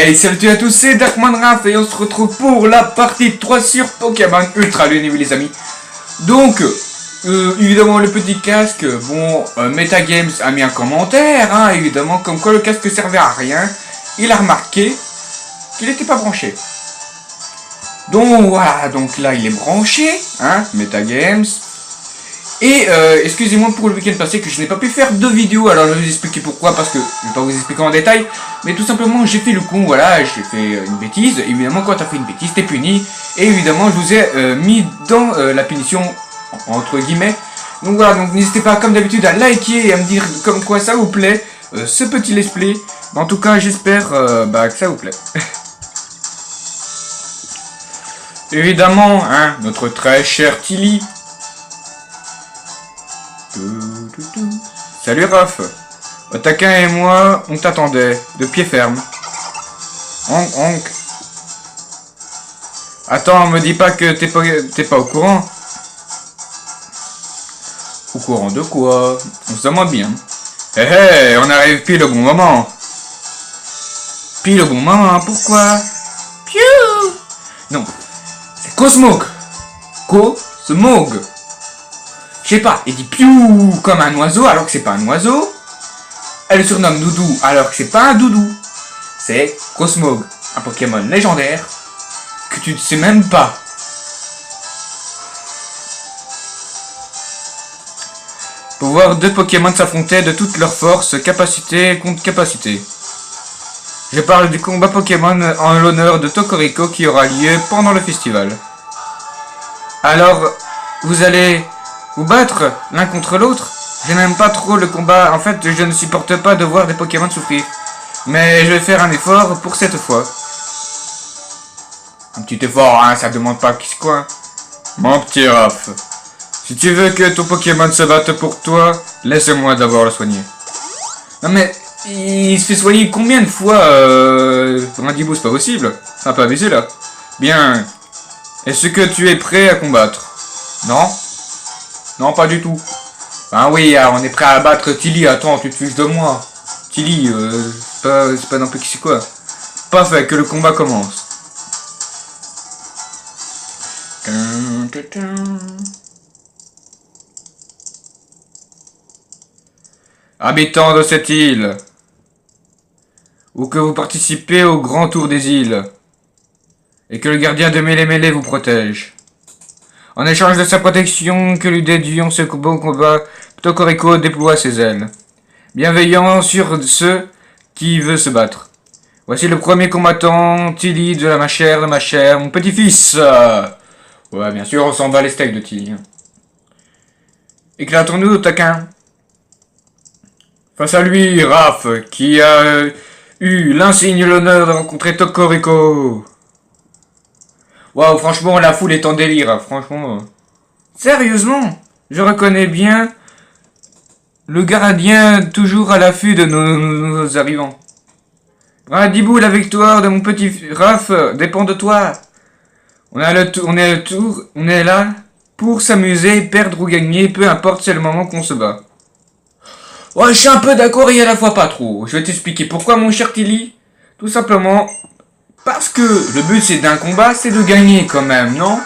Hey, salut à tous, c'est Darkmanraf et on se retrouve pour la partie 3 sur Pokémon Ultra Lune, les amis. Donc, évidemment, le petit casque, bon, Metagames a mis un commentaire, hein, évidemment, comme quoi le casque servait à rien. Il a remarqué qu'il n'était pas branché. Donc, voilà, donc là, il est branché, hein, Metagames. Et excusez-moi pour le week-end passé que je n'ai pas pu faire de vidéo, alors je vais vous expliquer pourquoi, parce que je vais pas vous expliquer en détail, mais tout simplement j'ai fait le con, voilà, j'ai fait une bêtise. Évidemment, quand t'as fait une bêtise, t'es puni, et évidemment je vous ai mis dans la punition, entre guillemets. Donc voilà, donc n'hésitez pas comme d'habitude à liker et à me dire comme quoi ça vous plaît, ce petit let's play. En tout cas, j'espère que ça vous plaît. Évidemment, hein, notre très cher Tilly. Salut Raph. Otaquin et moi, on t'attendait, de pied ferme. Honk. Attends, me dis pas que t'es pas au courant. Au courant de quoi? On se demande bien. Hé, on arrive pile au bon moment. Pile au bon moment, pourquoi? Piou. Non, c'est Cosmog. Cosmog. Je sais pas, il dit piou comme un oiseau alors que c'est pas un oiseau. Elle le surnomme Doudou alors que c'est pas un doudou. C'est Cosmog, un Pokémon légendaire que tu ne sais même pas. Pour voir deux Pokémon s'affronter de toutes leurs forces, capacité contre capacité. Je parle du combat Pokémon en l'honneur de Tokoriko qui aura lieu pendant le festival. Alors, vous allez vous battre l'un contre l'autre? Je n'aime pas trop le combat, en fait je ne supporte pas de voir des Pokémon souffrir. Mais je vais faire un effort pour cette fois. Un petit effort, hein, ça demande pas qui se quoi. Mon petit Raph, si tu veux que ton Pokémon se batte pour toi, laisse-moi d'abord le soigner. Non mais, il se fait soigner combien de fois Brindibou, c'est pas possible. C'est un peu abusé là. Bien, est-ce que tu es prêt à combattre? Non? Non, pas du tout. Ah oui, on est prêt à battre Tilly. Attends, tu te fiches de moi. Tilly, c'est pas non plus qui c'est quoi. Parfait, que le combat commence. Habitants de cette île, ou que vous participez au grand tour des îles, et que le gardien de Mêlée vous protège. En échange de sa protection, que lui dédions ce beau combat, Tokoriko déploie ses ailes. Bienveillant sur ceux qui veulent se battre. Voici le premier combattant, Tilly de ma chère, mon petit-fils. Ouais, bien sûr, on s'en bat les steaks de Tilly. Éclatons-nous, taquin. Face à lui, Raph, qui a eu l'insigne l'honneur de rencontrer Tokoriko. Waouh, franchement, la foule est en délire, hein, franchement. Sérieusement, je reconnais bien le gardien toujours à l'affût de nos arrivants. Brindibou, la victoire de mon petit Raph dépend de toi. On est là pour s'amuser, perdre ou gagner, peu importe, c'est le moment qu'on se bat. Ouais, je suis un peu d'accord et à la fois pas trop. Je vais t'expliquer pourquoi, mon cher Tilly. Tout simplement parce que le but c'est d'un combat, c'est de gagner quand même, non?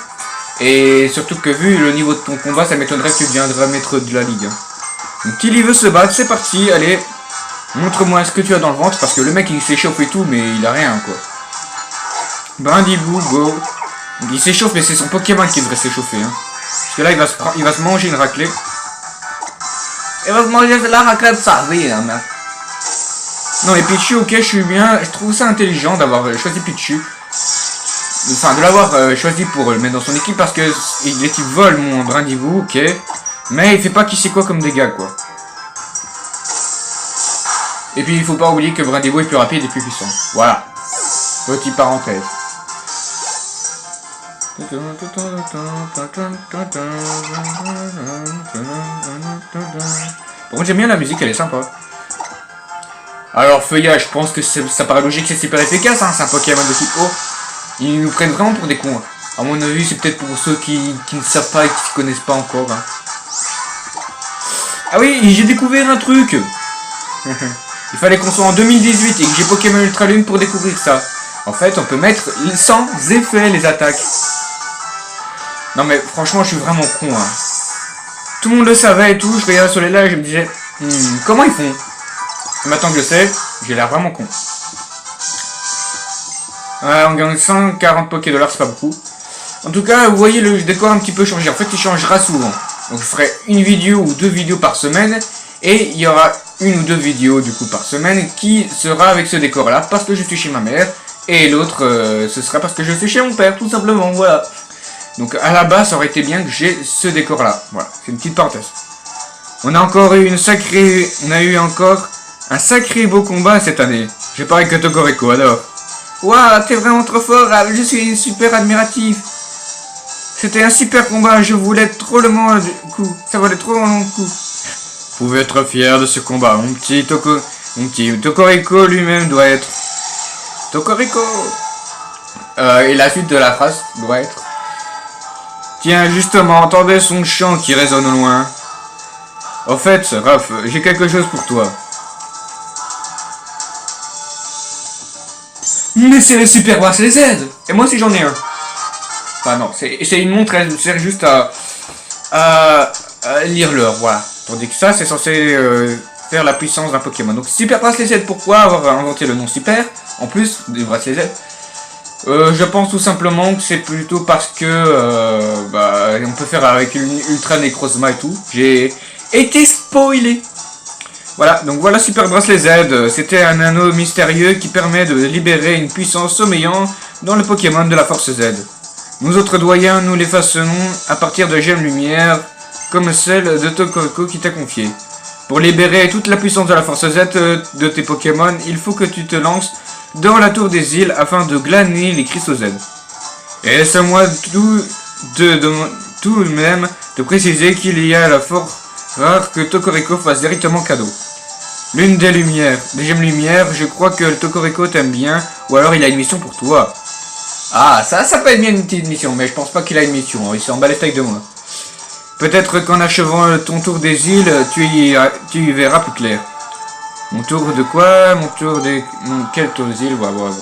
Et surtout que vu le niveau de ton combat, ça m'étonnerait que tu deviendras maître de la ligue. Donc Tilly veut se battre, c'est parti, allez. Montre-moi ce que tu as dans le ventre, parce que le mec il s'échauffe et tout, mais il a rien quoi. Brindibou, go. Il s'échauffe, mais c'est son Pokémon qui devrait s'échauffer. Hein. Parce que là il va se manger une raclée. Il va se manger la raclée de sa vie, hein, mec. Non, et Pichu, ok, je suis bien. Je trouve ça intelligent d'avoir choisi Pichu. Enfin, de l'avoir choisi pour le mettre dans son équipe parce que l'équipe vole mon Brindibou, ok. Mais il fait pas qui sait quoi comme dégâts, quoi. Et puis, il faut pas oublier que Brindibou est plus rapide et plus puissant. Voilà. Petite parenthèse. Bon, j'aime bien la musique, elle est sympa. Alors Feuillage, je pense que ça paraît logique, c'est super efficace, hein, c'est un Pokémon de type eau. Ils nous prennent vraiment pour des cons. Hein. À mon avis, c'est peut-être pour ceux qui ne savent pas et qui ne se connaissent pas encore. Hein. Ah oui, j'ai découvert un truc. Il fallait qu'on soit en 2018 et que j'ai Pokémon Ultra Lune pour découvrir ça. En fait, on peut mettre sans effet les attaques. Non mais franchement, je suis vraiment con. Hein. Tout le monde le savait et tout. Je regardais sur les lives et je me disais, comment ils font? Et maintenant que je sais, j'ai l'air vraiment con. On gagne 140 Poké$, c'est pas beaucoup. En tout cas, vous voyez le décor un petit peu changé. En fait, il changera souvent. Donc, je ferai une vidéo ou 2 vidéos par semaine. Et il y aura 1 ou 2 vidéos du coup par semaine qui sera avec ce décor-là parce que je suis chez ma mère. Et l'autre, ce sera parce que je suis chez mon père, tout simplement. Voilà. Donc, à la base, ça aurait été bien que j'ai ce décor-là. Voilà, c'est une petite parenthèse. On a encore eu encore un sacré beau combat cette année. J'ai pareil que Tokoriko, alors. Waouh, t'es vraiment trop fort, je suis super admiratif. C'était un super combat, je voulais trop le coup. Ça valait trop mon coup. Vous pouvez être fier de ce combat. Mon petit Tokoriko lui-même doit être. Tokoriko. Et la suite de la phrase doit être. Tiens, justement, entendez son chant qui résonne au loin. Au fait, Raph, j'ai quelque chose pour toi. Mais c'est le super bracelet Z. Et moi aussi j'en ai un. Enfin non, c'est une montre, elle sert juste à lire l'heure, voilà. Tandis que ça, c'est censé faire la puissance d'un Pokémon. Donc super bracelet Z, pourquoi avoir inventé le nom super, en plus du bracelet Z? Je pense tout simplement que c'est plutôt parce que on peut faire avec une Ultra Necrozma et tout. J'ai été spoilé. Voilà, donc voilà Super Bracelet Z, c'était un anneau mystérieux qui permet de libérer une puissance sommeillant dans le Pokémon de la Force Z. Nous autres doyens, nous les façonnons à partir de gemmes lumière, comme celle de Tokoriko qui t'a confiée. Pour libérer toute la puissance de la Force Z de tes Pokémon, il faut que tu te lances dans la tour des îles afin de glaner les cristaux Z. Et laisse-moi tout de même te préciser qu'il y a la force rare que Tokoriko fasse directement cadeau. L'une des gemmes lumière, je crois que le Tokoriko t'aime bien, ou alors il a une mission pour toi. Ah, ça peut être bien une petite mission, mais je pense pas qu'il a une mission, il s'en bat les steaks de moi. Peut-être qu'en achevant ton tour des îles, tu y verras plus clair. Mon tour de quoi? Quel tour des îles? Voilà.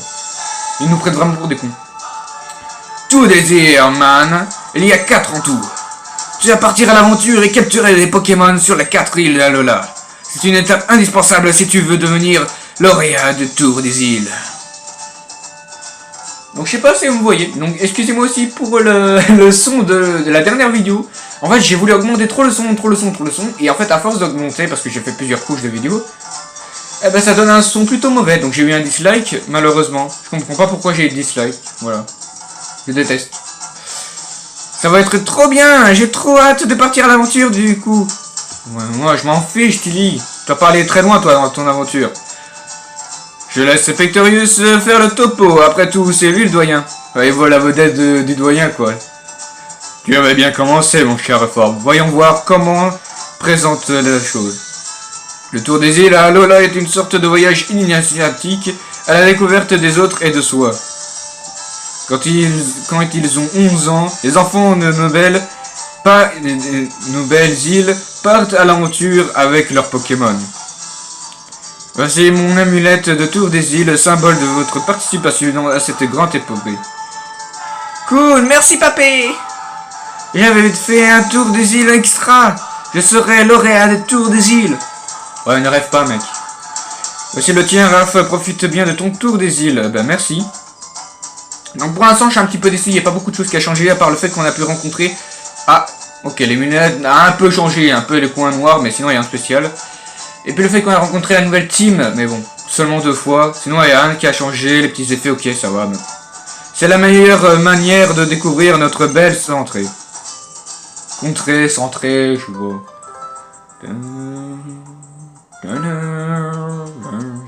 Ils nous prennent vraiment pour des cons. Tour des îles, man. Il y a 4 en tout. Tu vas partir à l'aventure et capturer les Pokémon sur les 4 îles d'Alola. C'est une étape indispensable si tu veux devenir lauréat de Tour des îles. Donc je sais pas si vous voyez. Donc excusez-moi aussi pour le son de la dernière vidéo. En fait j'ai voulu augmenter trop le son. Et en fait à force d'augmenter, parce que j'ai fait plusieurs couches de vidéo, eh ben ça donne un son plutôt mauvais. Donc j'ai eu un dislike malheureusement. Je comprends pas pourquoi j'ai eu dislike. Voilà. Je déteste. Ça va être trop bien. J'ai trop hâte de partir à l'aventure du coup. Ouais, moi je m'en fiche Tilly. Tu vas pas aller très loin toi dans ton aventure. Je laisse Pectorius faire le topo, après tout c'est lui le doyen. Et voilà la vedette du doyen quoi. Tu avais bien commencé mon cher Reform. Voyons voir comment présente la chose. Le tour des îles à Alola est une sorte de voyage initiatique à la découverte des autres et de soi. Quand ils ont 11 ans, les enfants de nos belles îles partent à l'aventure avec leurs Pokémon. Voici mon amulette de Tour des îles, symbole de votre participation à cette grande épopée. Cool, merci papé. J'avais fait un Tour des îles extra. Je serai lauréat des Tours des îles. Ouais, ne rêve pas mec. Voici le tien Raph, profite bien de ton Tour des îles. Ben merci. Donc pour l'instant je suis un petit peu déçu, il n'y a pas beaucoup de choses qui a changé à part le fait qu'on a pu rencontrer... Ah, ok, les lunettes a un peu changé, un peu les coins noirs, mais sinon il y a un spécial. Et puis le fait qu'on a rencontré la nouvelle team, mais bon, seulement 2 fois. Sinon il y a un qui a changé, les petits effets, ok, ça va. C'est la meilleure manière de découvrir notre belle centrée. Contrée, centrée, je vois.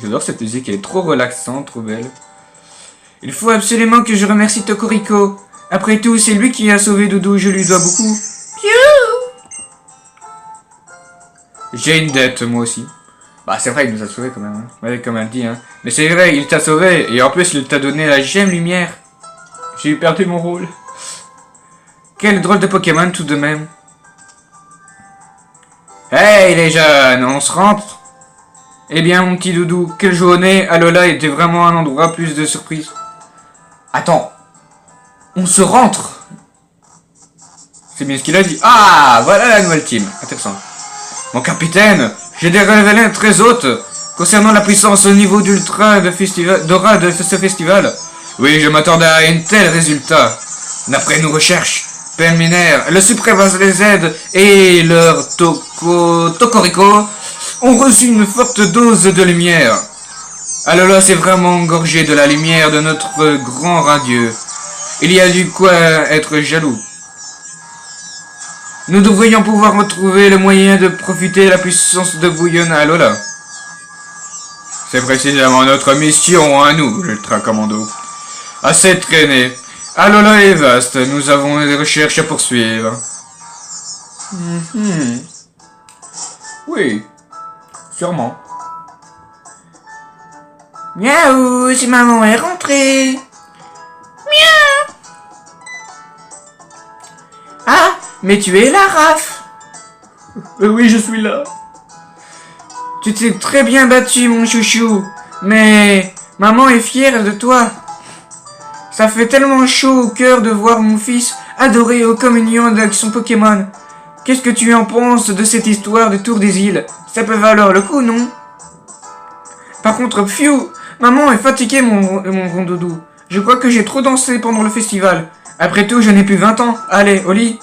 J'adore cette musique, elle est trop relaxante, trop belle. Il faut absolument que je remercie Tokoriko. Après tout, c'est lui qui a sauvé Doudou, je lui dois beaucoup. J'ai une dette, moi aussi. Bah, c'est vrai, il nous a sauvés quand même. Hein. Ouais, comme elle dit, hein. Mais c'est vrai, il t'a sauvé. Et en plus, il t'a donné la gemme lumière. J'ai perdu mon rôle. Quel drôle de Pokémon, tout de même. Hey, les jeunes, on se rentre. Eh bien, mon petit doudou, quelle journée. Alola était vraiment un endroit plus de surprise. Attends. On se rentre. C'est bien ce qu'il a dit. Ah, voilà la nouvelle team. Intéressant. Mon capitaine, j'ai des révélations très hautes concernant la puissance au niveau d'ultra de festival, d'aura de ce festival. Oui, je m'attendais à un tel résultat. D'après nos recherches préliminaires, le Suprême les aide et leur Tokorico ont reçu une forte dose de lumière. Alola s'est vraiment engorgé de la lumière de notre grand radieux. Il y a du quoi être jaloux. Nous devrions pouvoir retrouver le moyen de profiter de la puissance de bouillonne à Alola. C'est précisément notre mission à nous, l'Ultra Commando. Assez traîné. Alola est vaste, nous avons des recherches à poursuivre. Oui, sûrement. Miaou, si maman est rentrée. Miaou. Ah, mais tu es là, Raph. Oui, je suis là. Tu t'es très bien battu, mon chouchou. Mais maman est fière de toi. Ça fait tellement chaud au cœur de voir mon fils adoré aux communions avec son Pokémon. Qu'est-ce que tu en penses de cette histoire de Tour des Îles? Ça peut valoir le coup, non? Par contre, pfiou, maman est fatiguée, mon grand doudou. Je crois que j'ai trop dansé pendant le festival. Après tout, je n'ai plus 20 ans. Allez, au lit.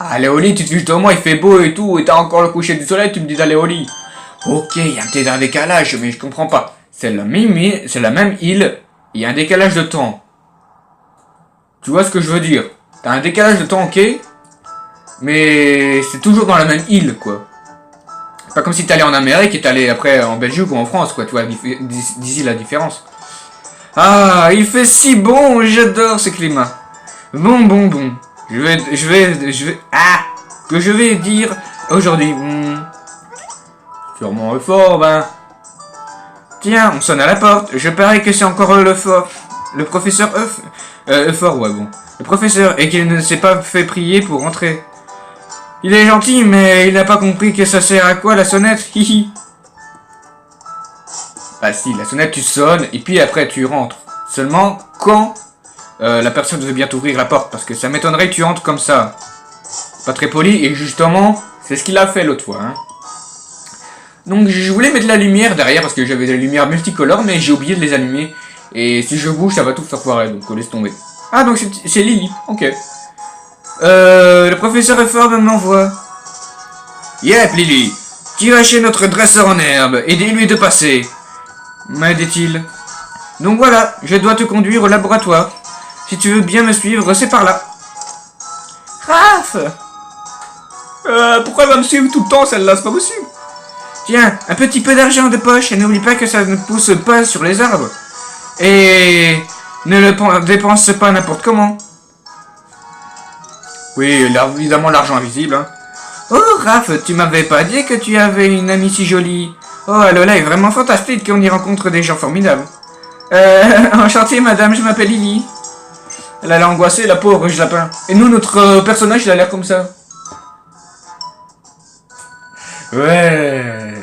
Allez, au lit, justement, il fait beau et tout, et t'as encore le coucher du soleil, tu me dis d'aller au lit. Ok, il y a peut-être un décalage, mais je comprends pas. C'est la même île, il y a un décalage de temps. Tu vois ce que je veux dire? T'as un décalage de temps, ok, mais c'est toujours dans la même île, quoi. C'est pas comme si t'allais en Amérique et t'allais après en Belgique ou en France, quoi. Tu vois d'ici la différence. Ah, il fait si bon, j'adore ce climat. Bon. Que je vais dire aujourd'hui. Sûrement le fort, ben. Tiens, on sonne à la porte. Je parie que c'est encore le professeur Euphor, ouais, bon. Le professeur, et qu'il ne s'est pas fait prier pour rentrer. Il est gentil, mais il n'a pas compris que ça sert à quoi la sonnette, hihi. Bah si, la sonnette tu sonnes, et puis après tu rentres. Seulement quand la personne veut bien t'ouvrir la porte, parce que ça m'étonnerait que tu entres comme ça. Pas très poli, et justement, c'est ce qu'il a fait l'autre fois, hein. Donc je voulais mettre de la lumière derrière, parce que j'avais des lumières multicolores, mais j'ai oublié de les allumer. Et si je bouge, ça va tout faire foirer, donc laisse tomber. Ah, donc c'est Lily, ok. Le professeur Euphor m'envoie. Yep, Lily. Tu vas chez notre dresseur en herbe, et dis-lui de passer. M'a dit-il. Donc voilà, je dois te conduire au laboratoire. Si tu veux bien me suivre, c'est par là. Raph! Pourquoi elle va me suivre tout le temps, celle-là? C'est pas possible. Tiens, un petit peu d'argent de poche, et n'oublie pas que ça ne pousse pas sur les arbres. Et ne le dépense pas n'importe comment. Oui, évidemment l'argent invisible, hein. Oh, Raph, tu m'avais pas dit que tu avais une amie si jolie. Oh, Alola est vraiment fantastique qu'on y rencontre des gens formidables. Enchanté, madame, je m'appelle Lily. Elle a l'air angoissée, la pauvre lapin. Et nous, notre personnage, il a l'air comme ça. Ouais.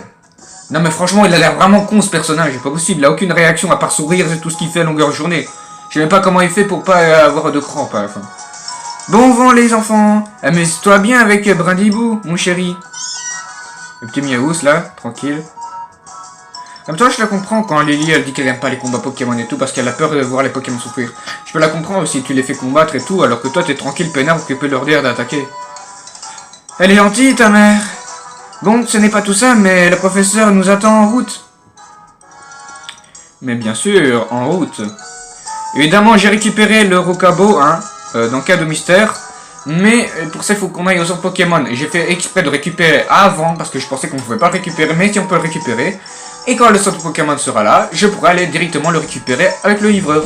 Non, mais franchement, il a l'air vraiment con, ce personnage. C'est pas possible, il a aucune réaction à part sourire, c'est tout ce qu'il fait à longueur de journée. Je sais même pas comment il fait pour pas avoir de crampes à la fin. Bon vent, les enfants. Amuse-toi bien avec Brindibou, mon chéri. Le petit Miaous, là, tranquille. Comme toi, je la comprends quand Lily, elle dit qu'elle aime pas les combats Pokémon et tout, parce qu'elle a peur de voir les Pokémon souffrir. Je peux la comprendre si tu les fais combattre et tout, alors que toi, t'es tranquille, peinard, occupé de leur dire d'attaquer. Elle est gentille, ta mère. Bon, ce n'est pas tout ça, mais le professeur nous attend en route. Mais bien sûr, en route. Évidemment, j'ai récupéré le Rocabo, hein, dans cas de mystère. Mais pour ça, il faut qu'on aille au centre Pokémon. Et j'ai fait exprès de récupérer avant, parce que je pensais qu'on ne pouvait pas le récupérer, mais si on peut le récupérer. Et quand le centre Pokémon sera là, je pourrai aller directement le récupérer avec le livreur.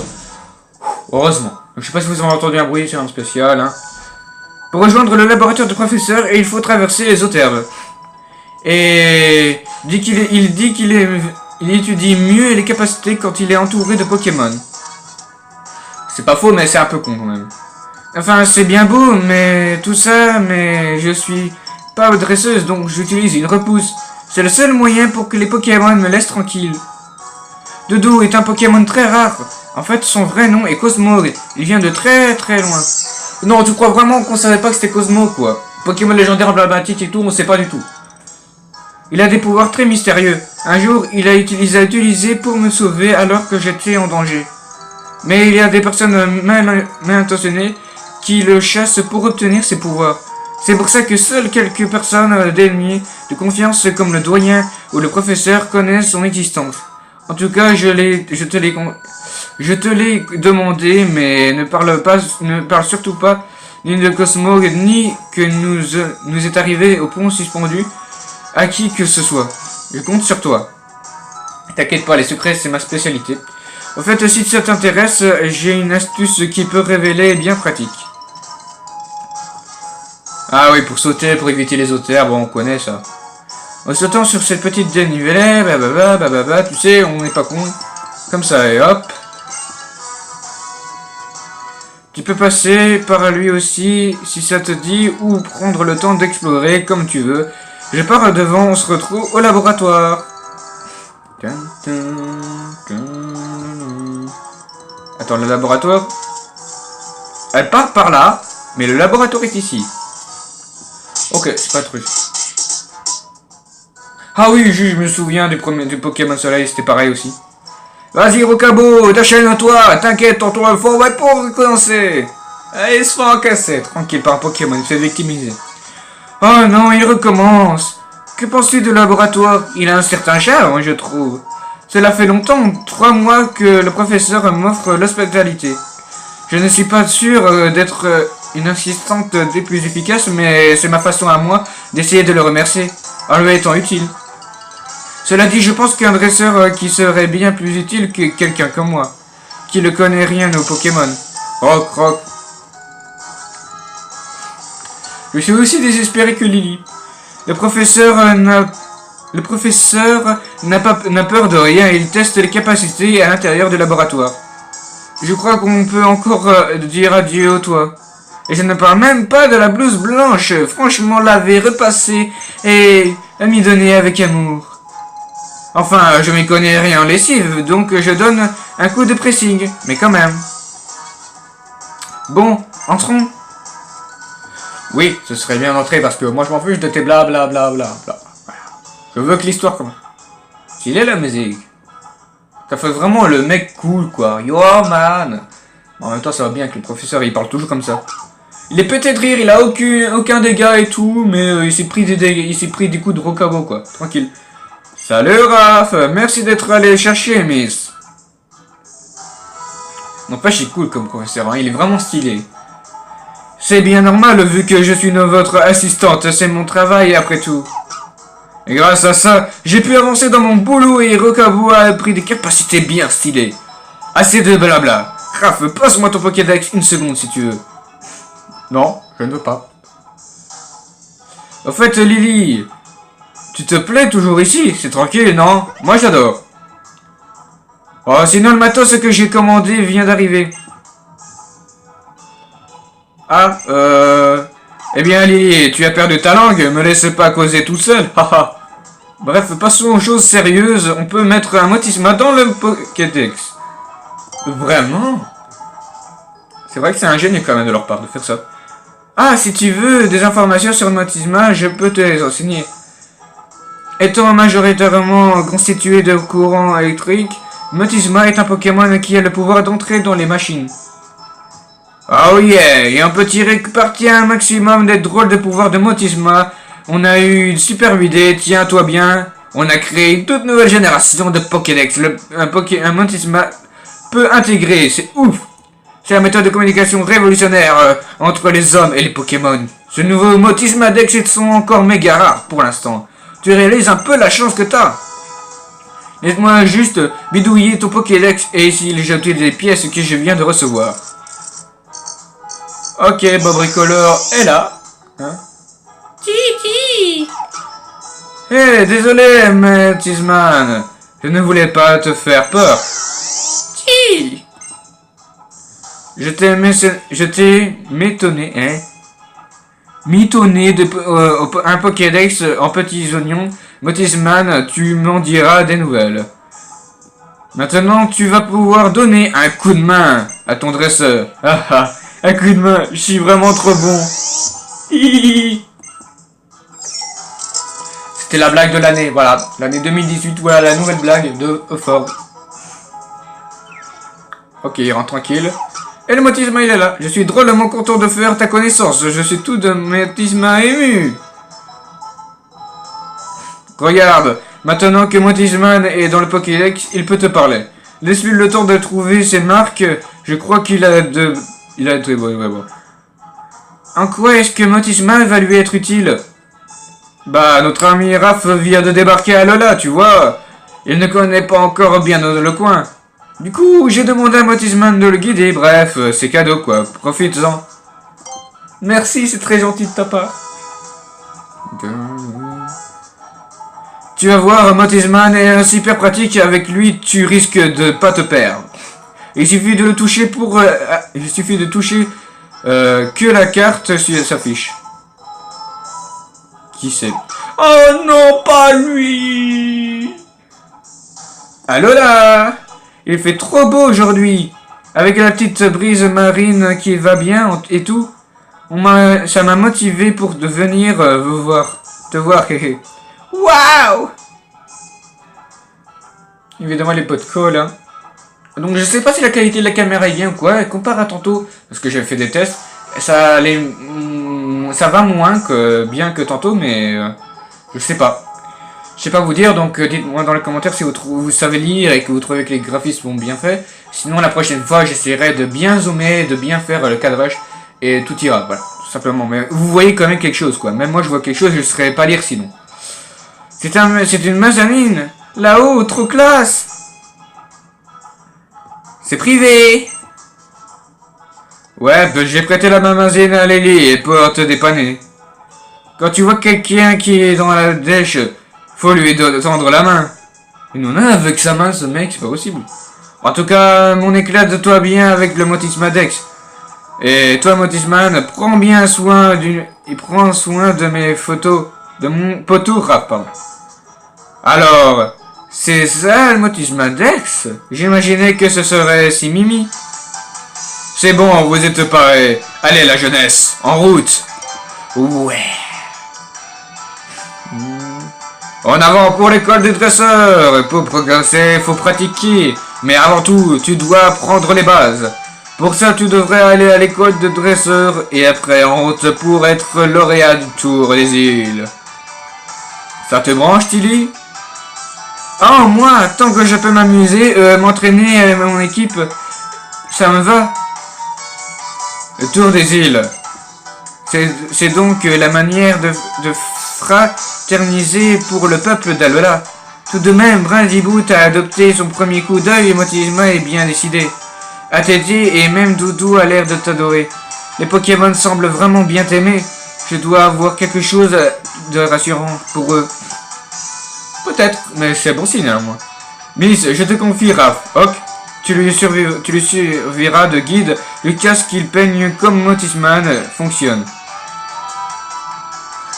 Heureusement. Donc, je sais pas si vous avez entendu un bruit, c'est un spécial, hein. Pour rejoindre le laboratoire du professeur, il faut traverser les autres herbes. Et il dit qu'il étudie mieux les capacités quand il est entouré de Pokémon. C'est pas faux, mais c'est un peu con quand même. Enfin, c'est bien beau, mais tout ça, mais je suis pas dresseuse, donc j'utilise une repousse. C'est le seul moyen pour que les Pokémon me laissent tranquille. Dodo est un Pokémon très rare. En fait, son vrai nom est Cosmo. Il vient de très très loin. Non, tu crois vraiment qu'on savait pas que c'était Cosmo, quoi? Pokémon légendaire emblématique et tout, on sait pas du tout. Il a des pouvoirs très mystérieux. Un jour, il a utilisé pour me sauver alors que j'étais en danger. Mais il y a des personnes mal intentionnées qui le chassent pour obtenir ses pouvoirs. C'est pour ça que seules quelques personnes d'ennemis de confiance comme le doyen ou le professeur connaissent son existence. En tout cas, je te l'ai demandé, mais ne parle surtout pas ni de Cosmo, ni que nous est arrivé au pont suspendu à qui que ce soit. Je compte sur toi. T'inquiète pas, les secrets, c'est ma spécialité. Au fait, si ça t'intéresse, j'ai une astuce qui peut révéler bien pratique. Ah oui, pour sauter, pour éviter les auteurs, bon, on connaît ça. En sautant sur cette petite dénivelée, tu sais, on n'est pas con. Comme ça, et hop. Tu peux passer par lui aussi, si ça te dit, ou prendre le temps d'explorer comme tu veux. Je pars devant, on se retrouve au laboratoire. Attends, le laboratoire? Elle part par là, mais le laboratoire est ici. Ok, c'est pas truc. Ah oui, je me souviens du Pokémon Soleil, c'était pareil aussi. Vas-y, Rocabo, déchaîne-toi, t'inquiète, tonton Alpha va pour recommencer. Allez, il se fait encasser, tranquille, par un Pokémon, il se fait victimiser. Oh non, il recommence. Que penses-tu du laboratoire? Il a un certain charme, je trouve. Cela fait longtemps, 3 mois, que le professeur m'offre l'hospitalité. Je ne suis pas sûr d'être une assistante des plus efficaces, mais c'est ma façon à moi d'essayer de le remercier, en lui étant utile. Cela dit, je pense qu'un dresseur qui serait bien plus utile que quelqu'un comme moi, qui ne connaît rien aux Pokémon. Roc, roc. Je suis aussi désespéré que Lily. Le professeur n'a peur de rien et il teste les capacités à l'intérieur du laboratoire. Je crois qu'on peut encore dire adieu au toit. Et je ne parle même pas de la blouse blanche, franchement lavée, repassée et amidonnée avec amour. Enfin, je m'y connais rien en lessive, donc je donne un coup de pressing, mais quand même. Bon, entrons. Oui, ce serait bien d'entrer parce que moi je m'en fiche de tes blablabla. Je veux que l'histoire commence. S'il est la musique. Ça fait vraiment le mec cool quoi. Yo man. En même temps ça va bien que le professeur il parle toujours comme ça. Il est pété de rire, il a aucun dégât et tout, mais il s'est pris des coups de Rocabo quoi. Tranquille. Salut Raph, merci d'être allé chercher Miss. Non pas je suis cool comme professeur, hein. Il est vraiment stylé. C'est bien normal vu que je suis votre assistante, c'est mon travail après tout. Et grâce à ça, j'ai pu avancer dans mon boulot et Rocabo a pris des capacités bien stylées. Assez de blabla. Raph, passe-moi ton Pokédex une seconde si tu veux. Non, je ne veux pas. Au fait, Lily, tu te plais toujours ici? C'est tranquille, non? Moi j'adore. Oh, sinon le matos que j'ai commandé vient d'arriver. Ah, eh bien Lily, tu as perdu ta langue, me laisse pas causer tout seul, haha. Bref, passons aux choses sérieuses, on peut mettre un Motisma dans le Pokédex. Vraiment? C'est vrai que c'est un génie quand même de leur part de faire ça. Ah, si tu veux des informations sur le Motisma, je peux te les enseigner. Étant majoritairement constitué de courant électrique, Motisma est un Pokémon qui a le pouvoir d'entrer dans les machines. Oh yeah, et on peut tirer parti un maximum des drôles de pouvoirs de Motisma. On a eu une superbe idée, tiens-toi bien. On a créé une toute nouvelle génération de Pokédex. Un Motisma peut intégrer, c'est ouf. C'est la méthode de communication révolutionnaire entre les hommes et les Pokémon. Ce nouveau Motisma Dex sont encore méga rares pour l'instant. Tu réalises un peu la chance que t'as. Laisse-moi juste bidouiller ton Pokédex et essayer de jeter des pièces que je viens de recevoir. Ok, Bob Bricoleur est là. Hein? Titi. Hé, désolé, Motisman. Je ne voulais pas te faire peur. Ti. Je t'ai m'étonné, hein? Mitonné de un Pokédex en petits oignons Motisman, tu m'en diras des nouvelles. Maintenant, tu vas pouvoir donner un coup de main à ton dresseur. Ah ah, un coup de main, je suis vraiment trop bon. Hihihi. C'était la blague de l'année, voilà. L'année 2018, voilà la nouvelle blague de Ford. Ok, il rentre tranquille. Et le Motisma, il est là. Je suis drôlement content de faire ta connaissance. Je suis tout de Motisma ému. Regarde, maintenant que Motisman est dans le Pokédex, il peut te parler. Laisse-lui le temps de trouver ses marques. Je crois qu'il a de... bon. En quoi est-ce que Motisman va lui être utile? Bah, notre ami Raph vient de débarquer à Lola, tu vois. Il ne connaît pas encore bien le coin. Du coup, j'ai demandé à Motisman de le guider. Bref, c'est cadeau, quoi. Profites-en. Merci, c'est très gentil de ta part. Tu vas voir, Motisman est super pratique. Avec lui, tu risques de pas te perdre. Il suffit de le toucher pour... il suffit de toucher que la carte s'affiche. Qui c'est? Oh non, pas lui! Allô là! Il fait trop beau aujourd'hui! Avec la petite brise marine qui va bien et tout. Ça m'a motivé pour venir vous voir. Te voir, héhé. Waouh! Évidemment, les potes collent, hein. Donc, je sais pas si la qualité de la caméra est bien ou quoi. Compare à tantôt, parce que j'ai fait des tests. Ça va moins que bien que tantôt, mais je sais pas. Je sais pas vous dire, donc dites-moi dans les commentaires si vous savez lire et que vous trouvez que les graphismes sont bien faits. Sinon, la prochaine fois, j'essaierai de bien zoomer, de bien faire le cadrage et tout ira, voilà, tout simplement. Mais vous voyez quand même quelque chose, quoi. Même moi, je vois quelque chose, je ne saurais pas lire sinon. C'est une mezzanine. Là-haut, trop classe. C'est privé. Ouais, ben, j'ai prêté la mezzanine à Lily pour te dépanner. Quand tu vois quelqu'un qui est dans la dèche, faut lui tendre la main. Il en a avec sa main, ce mec, c'est pas possible. En tout cas, mon éclate-toi bien avec le Motismadex. Et toi, Motisman, prends bien soin prends soin de mes photos, de mon poteau rap, pardon. Alors, c'est ça le Motismadex? J'imaginais que ce serait si mimi. C'est bon, vous êtes parés. Allez, la jeunesse, en route. Ouais. En avant pour l'école des dresseurs. Pour progresser, faut pratiquer. Mais avant tout, tu dois apprendre les bases. Pour ça, tu devrais aller à l'école de dresseurs et après en route pour être lauréat du Tour des îles. Ça te branche, Tilly? Oh, moi, tant que je peux m'amuser, m'entraîner avec mon équipe, ça me va. Le Tour des îles. C'est donc la manière de fraterniser pour le peuple d'Alola. Tout de même, Brindleboot a adopté son premier coup d'œil et Motisma est bien décidé à t'aider et même Doudou a l'air de t'adorer. Les Pokémon semblent vraiment bien t'aimer. Je dois avoir quelque chose de rassurant pour eux. Peut-être, mais c'est bon signe, moi. Miss, je te confie, Raph. Ok, tu lui serviras de guide. Le casque qu'il peigne comme Motisman fonctionne.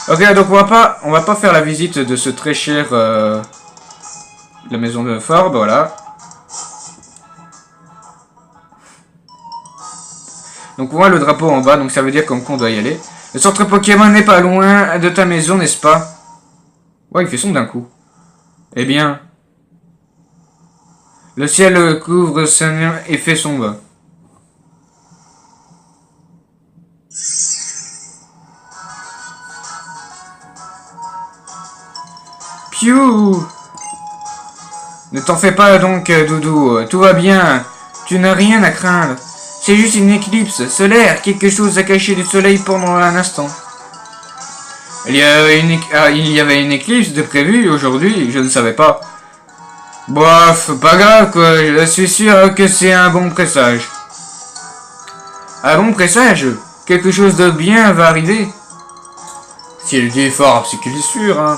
Ok, donc on va pas faire la visite de ce très cher la maison de Ford, voilà. Donc on voit le drapeau en bas, donc ça veut dire qu'on doit y aller. Le centre Pokémon n'est pas loin de ta maison, n'est-ce pas? Ouais, il fait sombre d'un coup. Eh bien, le ciel couvre son et fait sombre. Piou! Ne t'en fais pas donc, Doudou, tout va bien, tu n'as rien à craindre. C'est juste une éclipse solaire, quelque chose à cacher du soleil pendant un instant. Il y avait une éclipse de prévue aujourd'hui, je ne savais pas. Bof, pas grave quoi, je suis sûr que c'est un bon présage. Un bon présage? Quelque chose de bien va arriver. S'il dit fort, c'est qu'il est sûr, hein.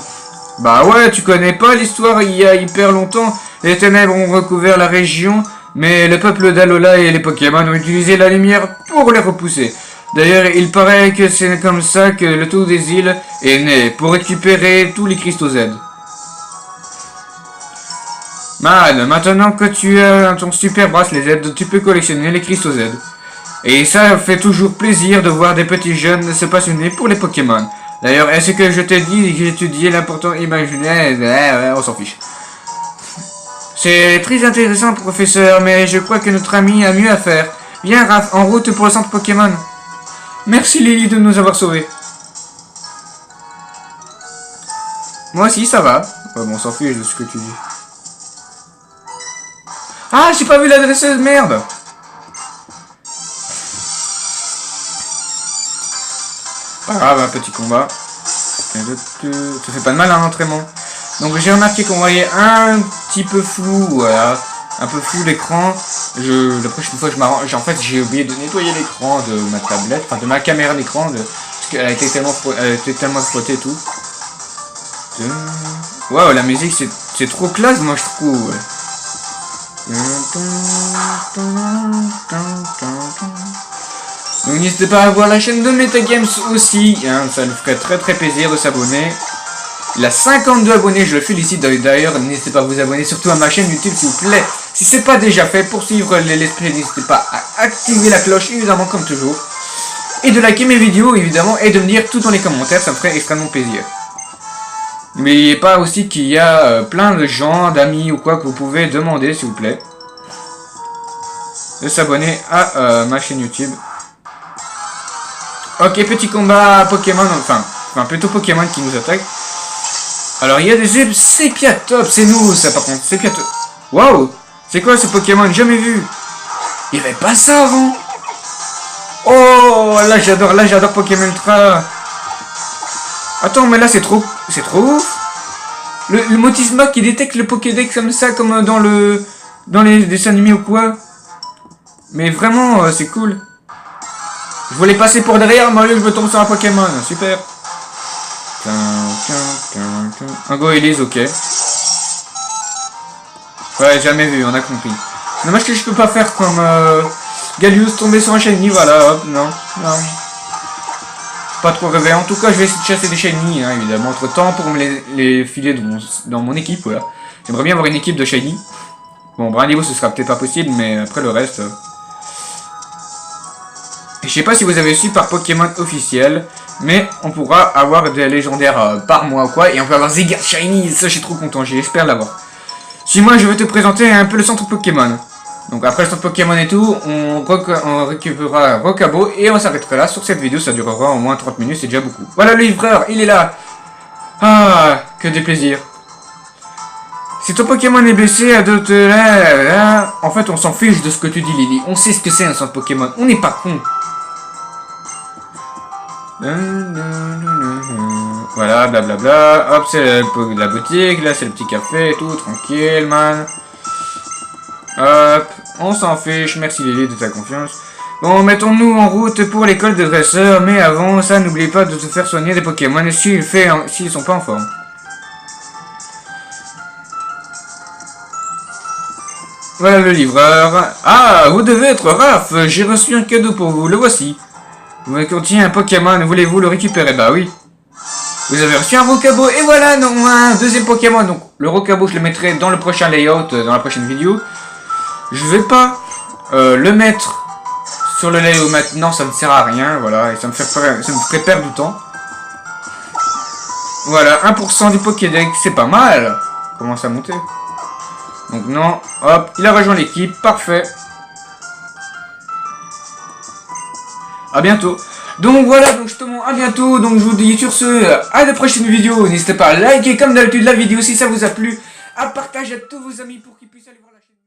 Bah ouais, tu connais pas l'histoire, il y a hyper longtemps, les ténèbres ont recouvert la région, mais le peuple d'Alola et les Pokémon ont utilisé la lumière pour les repousser. D'ailleurs, il paraît que c'est comme ça que le Tour des îles est né, pour récupérer tous les cristaux Z. Man, maintenant que tu as ton super bracelet Z, tu peux collectionner les cristaux Z. Et ça fait toujours plaisir de voir des petits jeunes se passionner pour les Pokémon. D'ailleurs, est-ce que je t'ai dit que j'étudiais l'important imaginaire? On s'en fiche. C'est très intéressant, professeur, mais je crois que notre ami a mieux à faire. Viens, Raph, en route pour le centre Pokémon. Merci, Lily, de nous avoir sauvés. Moi aussi, ça va. Ouais, bon, on s'en fiche de ce que tu dis. Ah, j'ai pas vu l'adresseuse, merde. Pas grave, un petit combat. Ça fait pas de mal à l'entraînement. Donc j'ai remarqué qu'on voyait un petit peu flou, voilà. Un peu flou l'écran. La prochaine fois je m'arrange. En fait j'ai oublié de nettoyer l'écran de ma tablette, enfin de ma caméra d'écran, parce qu'elle a été tellement frottée et tout. Waouh, la musique c'est trop classe, moi je trouve. Donc n'hésitez pas à voir la chaîne de Metagames aussi, hein, ça nous ferait très plaisir de s'abonner. Il a 52 abonnés, je le félicite d'ailleurs, n'hésitez pas à vous abonner surtout à ma chaîne YouTube s'il vous plaît. Si c'est pas déjà fait, pour suivre les let's play, n'hésitez pas à activer la cloche évidemment comme toujours. Et de liker mes vidéos évidemment et de me dire tout dans les commentaires, ça me ferait extrêmement plaisir. N'oubliez pas aussi qu'il y a plein de gens, d'amis ou quoi que vous pouvez demander s'il vous plaît. De s'abonner à ma chaîne YouTube. Ok, petit combat Pokémon, enfin plutôt Pokémon qui nous attaque. Alors il y a des Sépiatops, c'est nous ça par contre, Sépiatops. Waouh, c'est quoi ce Pokémon, jamais vu. Il n'y avait pas ça avant. Oh, là j'adore Pokémon Tra. Attends, mais là c'est trop ouf. Le Motisma qui détecte le Pokédex comme ça, comme dans les dessins animés ou quoi. Mais vraiment, c'est cool. Je voulais passer pour derrière, mais au lieu je me tombe sur un Pokémon. Super. Un Goélis, ok. Ouais, jamais vu, on a compris. Dommage que je peux pas faire comme Gallius tomber sur un Shiny, voilà, hop, non. Pas trop rêvé. En tout cas, je vais essayer de chasser des Shiny, hein, évidemment, entre temps pour me les filer dans mon équipe, voilà. J'aimerais bien avoir une équipe de Shiny. Bon, Brandivo, ce sera peut-être pas possible, mais après le reste... Je sais pas si vous avez su par Pokémon officiel, mais on pourra avoir des légendaires par mois ou quoi, et on peut avoir Zygarde Shiny, ça je suis trop content, j'espère l'avoir. Si moi je vais te présenter un peu le centre Pokémon. Donc après le centre Pokémon et tout, on récupérera Rocabo, et on s'arrêtera là sur cette vidéo, ça durera au moins 30 minutes, c'est déjà beaucoup. Voilà le livreur, il est là. Ah, que des plaisirs. Si ton Pokémon est blessé, adopte là. En fait on s'en fiche de ce que tu dis Lily, on sait ce que c'est un centre Pokémon, on n'est pas con. Voilà, blablabla. Hop, c'est la boutique. Là, c'est le petit café et tout. Tranquille, man. Hop, on s'en fiche. Merci Lily de ta confiance. Bon, mettons-nous en route pour l'école de dresseurs. Mais avant ça, n'oublie pas de te faire soigner des Pokémon s'ils sont pas en forme. Voilà le livreur. Ah, vous devez être Raph. J'ai reçu un cadeau pour vous. Le voici. Vous contient un Pokémon, voulez-vous le récupérer? Bah oui. Vous avez reçu un Rocabo, et voilà, non, un deuxième Pokémon. Donc le Rocabo, je le mettrai dans le prochain layout, dans la prochaine vidéo. Je vais pas le mettre sur le layout maintenant, ça ne sert à rien, voilà, et ça me ferait perdre du temps. Voilà, 1% du Pokédex, c'est pas mal. Commence à monter. Donc non, hop, il a rejoint l'équipe, parfait. A bientôt. Donc voilà, donc justement, à bientôt. Donc je vous dis sur ce, à la prochaine vidéo. N'hésitez pas à liker comme d'habitude la vidéo si ça vous a plu, à partager à tous vos amis pour qu'ils puissent aller voir la chaîne.